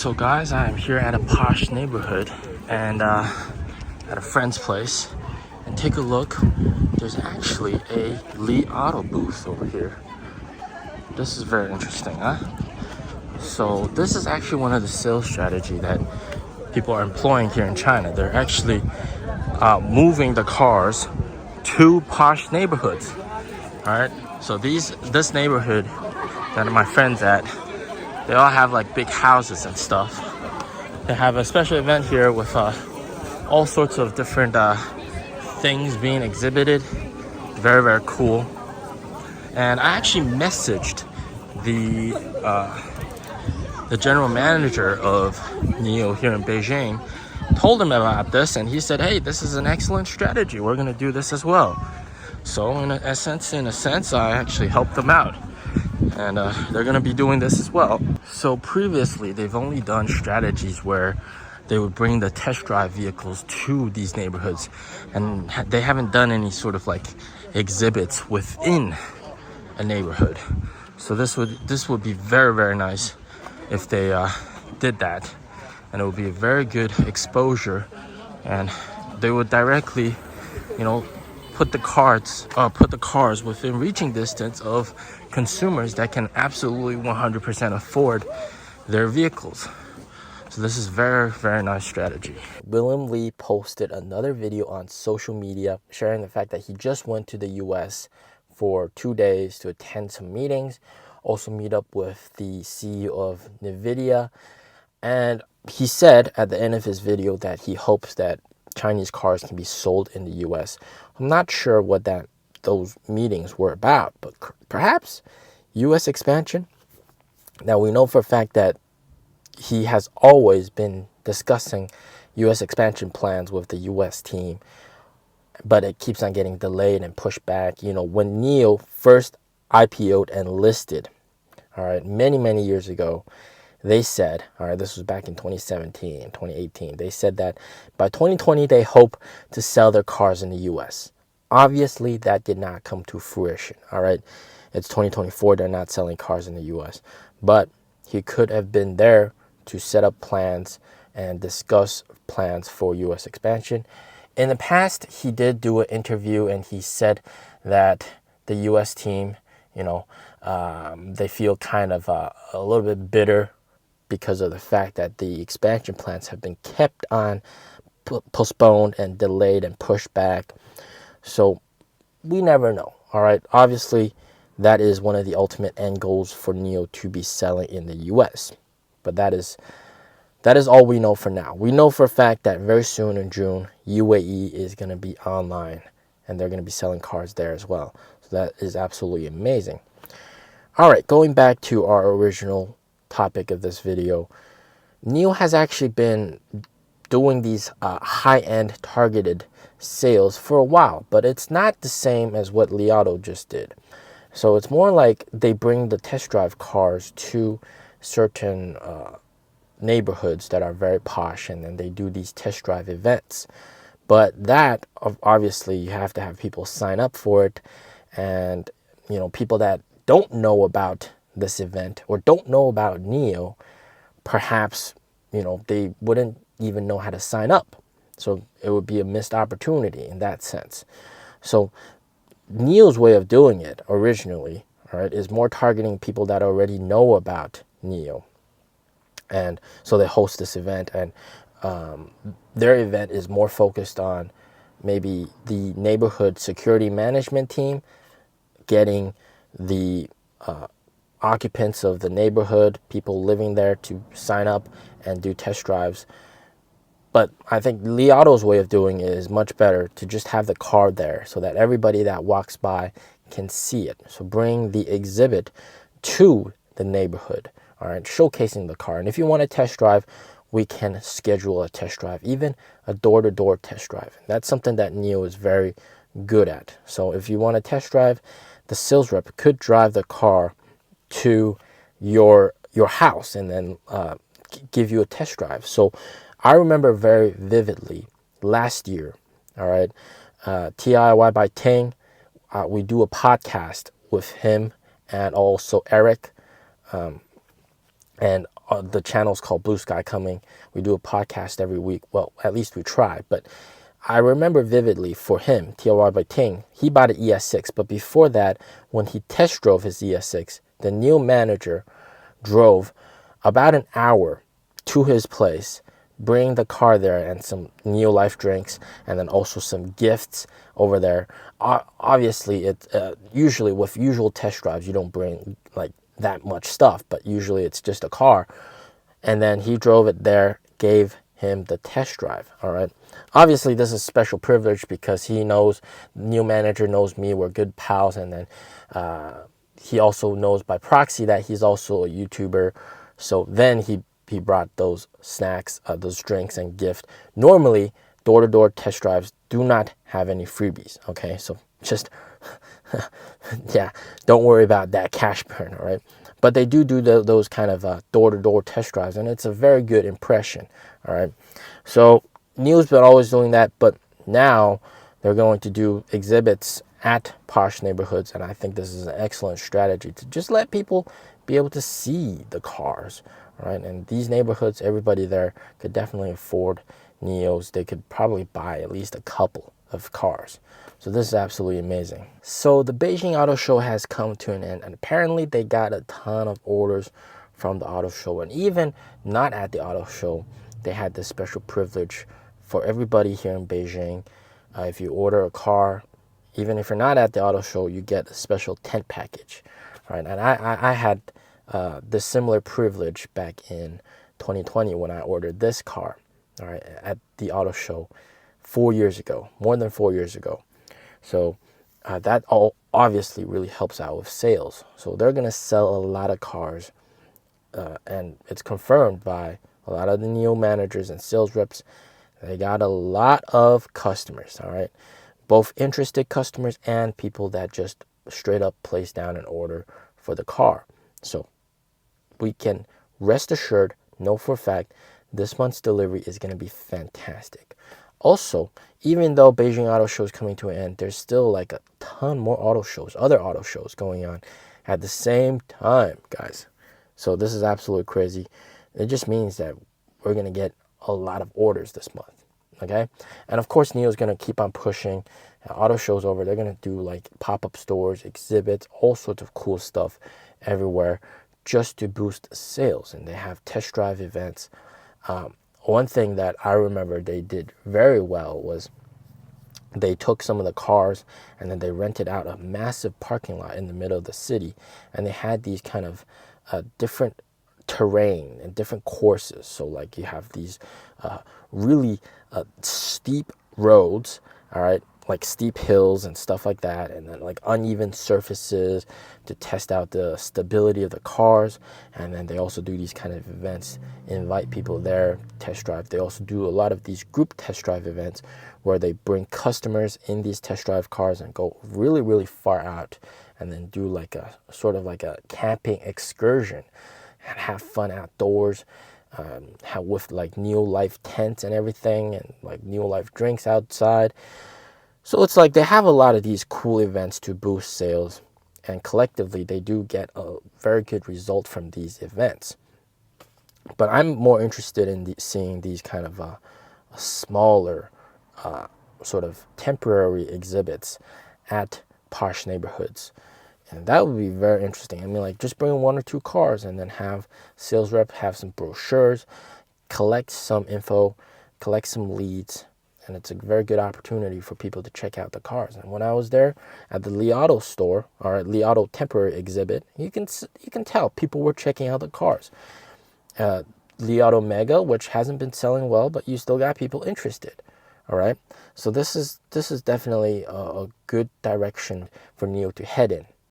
So guys, I am here at a posh neighborhood and at a friend's place, and take a look. There's actually a Li Auto booth over here. This is very interesting, huh? So this is actually one of the sales strategy that people are employing here in China. They're actually moving the cars to posh neighborhoods. All right, so this neighborhood that my friends at, they all have like big houses and stuff. They have a special event here with all sorts of different things being exhibited. Very, very cool. And I actually messaged the general manager of NIO here in Beijing, told him about this, and he said, hey, this is an excellent strategy. We're going to do this as well. So in a sense, I actually helped them out. And they're going to be doing this as well. So previously, they've only done strategies where they would bring the test drive vehicles to these neighborhoods, and they haven't done any sort of like exhibits within a neighborhood. So this would be very, very nice if they did that, and it would be a very good exposure, and they would directly, put the cars within reaching distance of consumers that can absolutely 100% afford their vehicles. So this is very, very nice strategy. William Li posted another video on social media sharing the fact that he just went to the US for 2 days to attend some meetings, also meet up with the CEO of NVIDIA. And he said at the end of his video that he hopes that Chinese cars can be sold in the US. I'm not sure what those meetings were about, but perhaps US expansion. Now we know for a fact that he has always been discussing US expansion plans with the US team, but it keeps on getting delayed and pushed back. When NIO first IPO'd and listed, all right, many years ago, they said, all right, this was back in 2017, 2018, they said that by 2020, they hope to sell their cars in the US. Obviously, that did not come to fruition, all right? It's 2024, they're not selling cars in the US. But he could have been there to set up plans and discuss plans for US expansion. In the past, he did do an interview, and he said that the US team, they feel kind of a little bit bitter because of the fact that the expansion plans have been kept on postponed and delayed and pushed back. So we never know, all right? Obviously, that is one of the ultimate end goals for NIO to be selling in the US. But that is all we know for now. We know for a fact that very soon in June, UAE is going to be online, and they're going to be selling cars there as well. So that is absolutely amazing. All right, going back to our original topic of this video, NIO has actually been doing these high-end targeted sales for a while, but it's not the same as what Li Auto just did. So it's more like they bring the test drive cars to certain neighborhoods that are very posh, and then they do these test drive events. But that, obviously, you have to have people sign up for it, and people that don't know about this event or don't know about NIO, perhaps they wouldn't even know how to sign up. So it would be a missed opportunity in that sense. So NIO's way of doing it originally, all right, is more targeting people that already know about NIO. And so they host this event, and their event is more focused on maybe the neighborhood security management team getting the occupants of the neighborhood, people living there, to sign up and do test drives. But I think Li Auto's way of doing it is much better, to just have the car there so that everybody that walks by can see it. So bring the exhibit to the neighborhood, all right, showcasing the car. And if you want a test drive, we can schedule a test drive, even a door-to-door test drive. That's something that NIO is very good at. So if you want a test drive, the sales rep could drive the car to your house and then give you a test drive. So I remember very vividly last year, all right, TIY by Ting, we do a podcast with him and also Eric, and the channel's called Blue Sky Coming. We do a podcast every week. Well, at least we try. But I remember vividly for him, TLY by Ting, he bought an ES6. But before that, when he test drove his ES6, the NIO manager drove about an hour to his place, bring the car there and some NIO Life drinks, and then also some gifts over there. Obviously, usually with usual test drives, you don't bring like that much stuff, but usually it's just a car. And then he drove it there, gave him the test drive. All right. Obviously, this is special privilege because he knows, NIO manager knows me, we're good pals, and then he also knows by proxy that he's also a YouTuber. So then he brought those snacks, those drinks and gift. Normally, door-to-door test drives do not have any freebies, okay? So just, yeah, don't worry about that cash burn, all right? But they do those kind of door-to-door test drives, and it's a very good impression, all right? So NIO's been always doing that, but now they're going to do exhibits at posh neighborhoods, and I think this is an excellent strategy to just let people be able to see the cars, right? And these neighborhoods, everybody there could definitely afford NIOs. They could probably buy at least a couple of cars. So this is absolutely amazing. So the Beijing Auto Show has come to an end, and apparently they got a ton of orders from the auto show. And even not at the auto show, they had this special privilege for everybody here in Beijing. If you order a car, even if you're not at the auto show, you get a special tent package, right? And I had this similar privilege back in 2020 when I ordered this car, all right, at the auto show 4 years ago, more than 4 years ago. So that all obviously really helps out with sales. So they're going to sell a lot of cars, and it's confirmed by a lot of the NIO managers and sales reps. They got a lot of customers, all right, both interested customers and people that just straight up place down an order for the car. So we can rest assured, know for a fact, this month's delivery is going to be fantastic. Also, even though Beijing Auto Show is coming to an end, there's still like a ton more auto shows, other auto shows going on at the same time, guys. So this is absolutely crazy. It just means that we're going to get a lot of orders this month, okay? And of course, NIO is going to keep on pushing auto shows over. They're going to do like pop-up stores, exhibits, all sorts of cool stuff everywhere just to boost sales. And they have test drive events. One thing that I remember they did very well was they took some of the cars and then they rented out a massive parking lot in the middle of the city, and they had these kind of different terrain and different courses. So like you have these really steep roads, all right, like steep hills and stuff like that, and then like uneven surfaces to test out the stability of the cars. And then they also do these kind of events, invite people there, test drive. They also do a lot of these group test drive events where they bring customers in these test drive cars and go really, really far out and then do like a sort of like a camping excursion and have fun outdoors, with like NIO Life tents and everything, and like NIO Life drinks outside. So it's like they have a lot of these cool events to boost sales, and collectively they do get a very good result from these events. But I'm more interested in seeing these kind of smaller sort of temporary exhibits at posh neighborhoods. And that would be very interesting. I mean, like just bring 1 or 2 cars and then have sales rep have some brochures, collect some info, collect some leads. And it's a very good opportunity for people to check out the cars. And when I was there at the Li Auto store, or Li Auto temporary exhibit, you can tell people were checking out the cars. Li Auto Mega, which hasn't been selling well, but you still got people interested. All right. So this is definitely a good direction for NIO to head in.